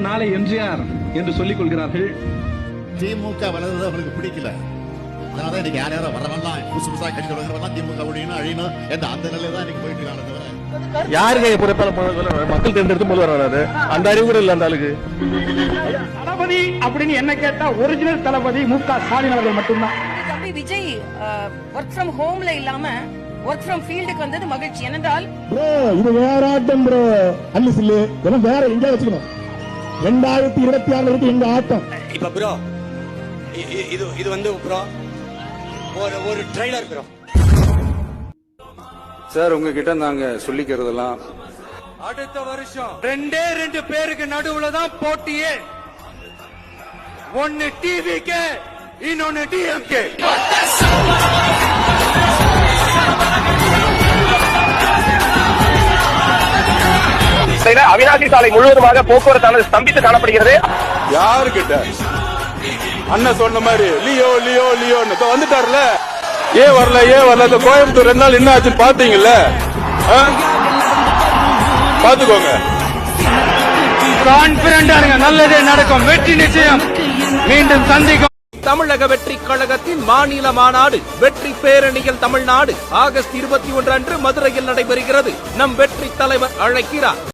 நாளை எம்ஜிஆர் என்று சொல்லிக் கொள்கிறார்கள். திமுக வளர்ந்தது அவங்களுக்கு பிடிக்கல. அதனால இன்னைக்கு யார் யாரும் வரவெல்லாம் புதுசு புதுசா கட்சி தொடங்குறவெல்லாம் திமுக ஒழியணும் அழியணும் என்ற அந்த நிலையில தான் இன்னைக்கு போயிட்டு இருக்காங்க. தவிர யாருங்க பொறுப்பாளர் மக்கள் தேர்ந்தெடுத்து முதல்வர் வராது அந்த அறிவு கூட இல்ல அந்த ஆளுக்கு. தளபதி அப்படின்னு என்ன கேட்டா ஒரிஜினல் தளபதி மு.க. ஸ்டாலின் அவர்கள் மட்டும்தான். தம்பி விஜய் ஒர்க் ஃப்ரம் ஹோம்ல இல்லாம ஒர்க் ஃப்ரம் ஃபீல்டுக்கு வந்தது மகிழ்ச்சி. ஏனென்றால் இது வேற ஆட்டம் ப்ரோ, அல்ல சில்லு இதெல்லாம் வேற எங்க வச்சுக்கணும். 2026 வரைக்கும் எங்க ஆட்டம். இப்ப ப்ரோ இது வந்து ப்ரோ ஒரு ட்ரைலர் ப்ரோ. சார் உங்ககிட்ட நாங்க சொல்லிக்கிறதெல்லாம் அடுத்த வருஷம் 2 பேருக்கு நடுவுல தான் போட்டியே. ஒன்னு டிவிக்கு இன்னொன்னு டிஎம்கே. அவிநாசி சாலை முழுவதுமாக போக்குவரத்தானது ஸ்தம்பித்து காணப்படுகிறது. யாருக்கிட்ட அண்ணன் சொன்ன மாதிரி லியோ லியோ லியோன்னு வந்துட்டார்ல. ஏன் வரல கோயம்புத்தூர் 2 நாள் என்ன ஆச்சுன்னு பாத்தீங்கல்ல. பாத்துக்கோங்க. கான்பிடண்டா இருங்க, நல்லதே நடக்கும், வெற்றி நிச்சயம். மீண்டும் சந்திக்கும். தமிழக வெற்றி கழகத்தின் மாநில மாநாடு வெற்றி பேரணியில் தமிழ்நாடு ஆகஸ்ட் 21 அன்று மதுரையில் நடைபெறுகிறது. நம் வெற்றி தலைவர் அழைக்கிறார்.